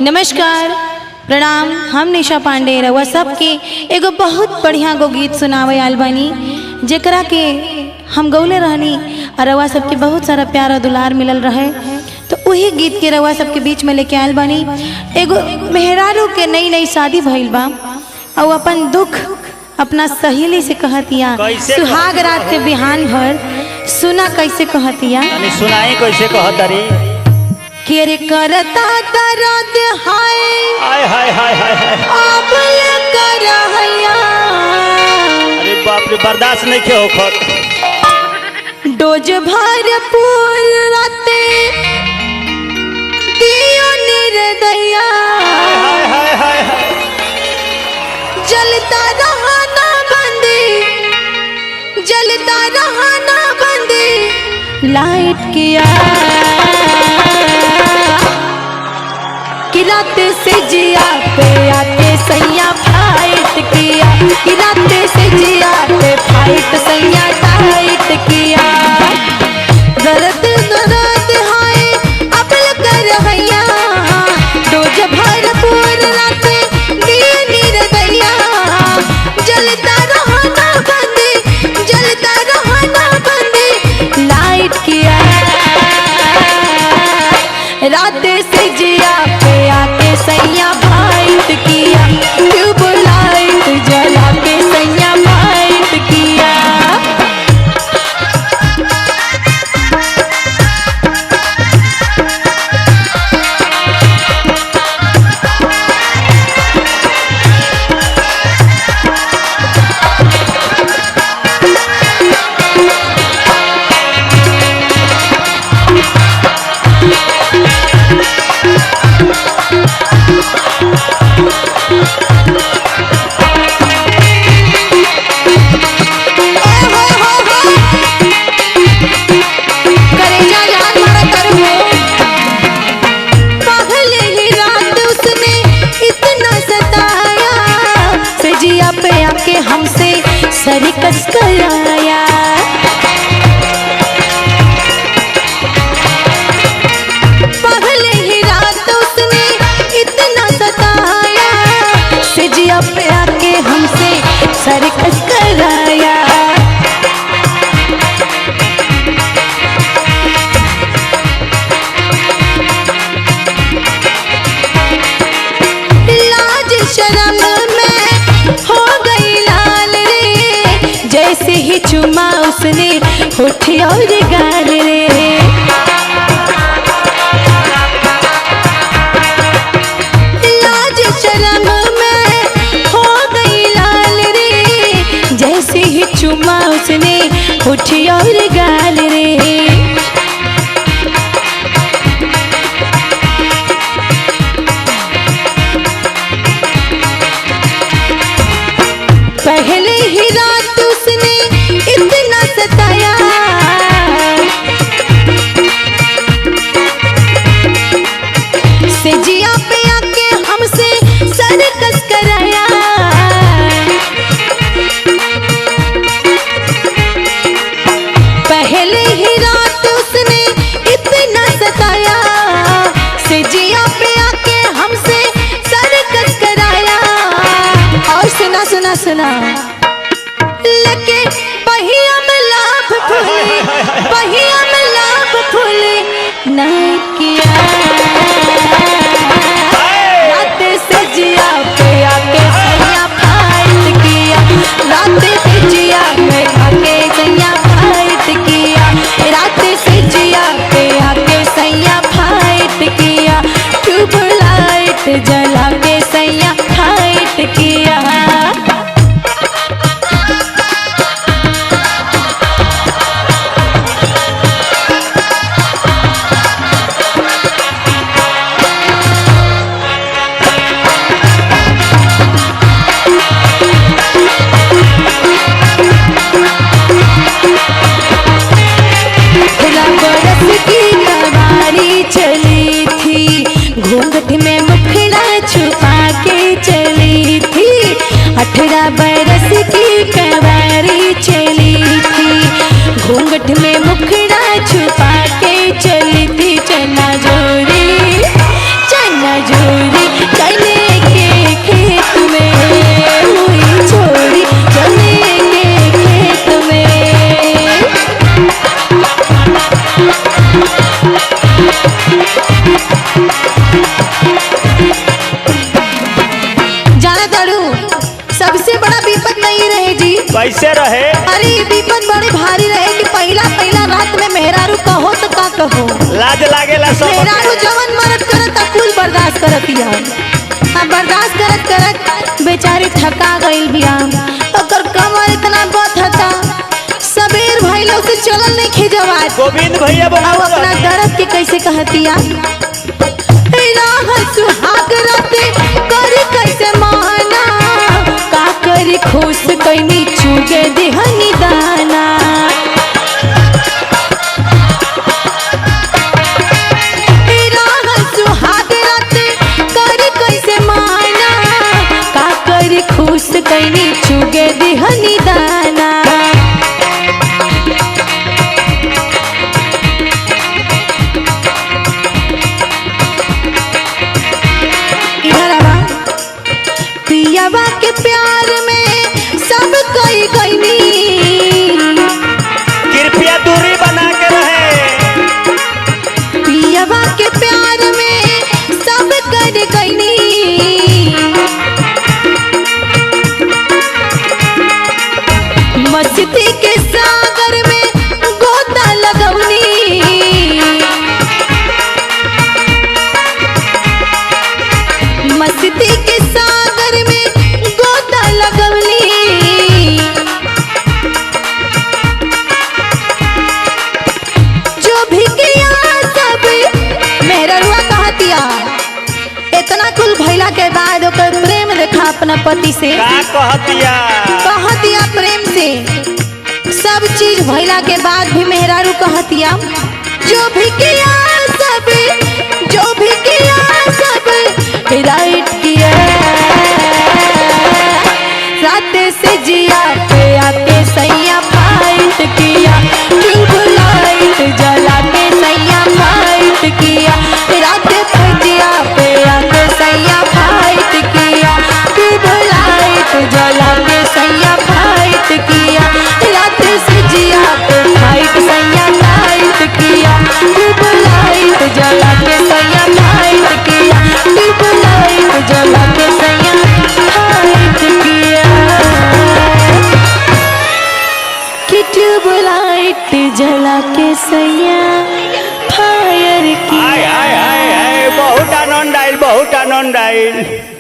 नमस्कार, प्रणाम। हम निशा पांडे रउआ सबके एगो बहुत बढ़िया गो गीत सुनावे आल बानी, जेकरा के हम गौले रहनी और रउआ सबके बहुत सारा प्यार और दुलार मिलल रहे। तो वही गीत के रउआ सबके बीच में लेके आयल बानी। एगो मेहरारू के नई नई शादी भइल बा और अपन दुख अपना सहेली से कहतिया, सुहाग रात के बिहान भर सुना कैसे कहतिया, सुनाई कैसे कहतरी कि अरे करता दर्द हाय हाय हाय हाय हाय अब करहैया, अरे बाप रे बर्दाश्त नहीं के होखत। डोज भरपूर राते दियो निर्दया, हाय हाय हाय हाय जलता रहना बंदी, जलता रहना बंदी लाइट किया, कि रात से जिया पे आके सैया फाइट किया, कि रात से जिया पे फाइट सैया टाइट किया। दर्द दर्द हाय अपल कर हैया, डोज भरपूर रात दिए निर्दया, जलता रहना बंदी, जलता रहना बंदी लाइट किया, रात से जिया पे आके सैया फाइट किया, ट्यूब लाइट जला के सैया फाइट किया। हमसे सरिकस कराया, पहले ही रात उसने इतना सताया, सिजिया पे आके हमसे सरिकस कराया। लाज शर्म में हो गई लाल रे, जैसे ही चुमा उसने होठ और गाल रे, लाज शर्म में हो गई लाल रे, जैसे ही चुमा उसने होठ और गाल रे। पहले ही रात उसने इतना सताया, सिजिया पे आके हमसे सरकस कराया, पहले ही रात उसने इतना सताया, सिजिया पे आके हमसे सरकस कराया। और सुना सुना सुना लगे पहिया में लाभ फूले, पहिया में लाभ फूले नहीं किया, रात से जिया पे आके सैया फाइट किया, रात से जिया पे आके सैया फाइट किया, रात से जिया पे आके सैया फाइट किया, ट्यूब लाइट जला के सैया फाइट किया। घूंघट में मुखड़ा छुपा के चली थी, 18 बरस की कवारी चली थी, घूंघट में मुखड़ा छुपा के चली थी, चना जोरी चना जोरी। जाना तारू सबसे बड़ा विपद नहीं रहे जी। कैसे रहे? अरे विपद बड़ी भारी रहे कि पहला पहला रात में मेहरारू कहो तो का कहो। लाज लागेला सब। मेहरारू जवन मरद करत कुल बर्दाश्त करतिया। अब बर्दाश्त करत करत बेचारी थका गईल बिया। ओकर कमर इतना बथता सबेर भइलो से चलल नहीं खिजवात। गोविंद भैया बोला अपना दर्द के कैसे कहतिया। सुहाग राते करी कैसे माना का करी खुश कैनी चुगे दिहनी दाना। सुहाग राते करी कैसे माना का करी खुश कैनी चुगे दिहनी दाना। पियावा के प्यार में सब कोई गईनी। कृपया दूरी बना के रहे। पियावा के प्यार में सब कर गईनी। मस्ती के सागर में गोता लगवनी। मस्ती के सागर में गोता लगवनी। जो भी किया सब मेहररुआ कहतिया। इतना कुल भइला के बाद ओकर प्रेम रेखा अपना पति से का कहतिया प्रेम से। सब चीज भइला के बाद भी मेहरारू कहतिया जो भी किया सब जो भी किया सब राइट किया। रात से जिया पे आके सैया फाइट किया। ट्यूबलाइट जला के सैया फाइट किया। रात से जिया पे आके सैया फाइट किया। ट्यूबलाइट जला के सैया फाइट किया। रात से जिया पे फाइट सैया फाइट किया। ट्यूबलाइट जला के सैया फाइट किया। ट्यूबलाइट जला के सैया फाइट किया। कि ट्यूबलाइट जला के सैया फायर किया। बहुत आनंद आयल, बहुत आनंद आयल।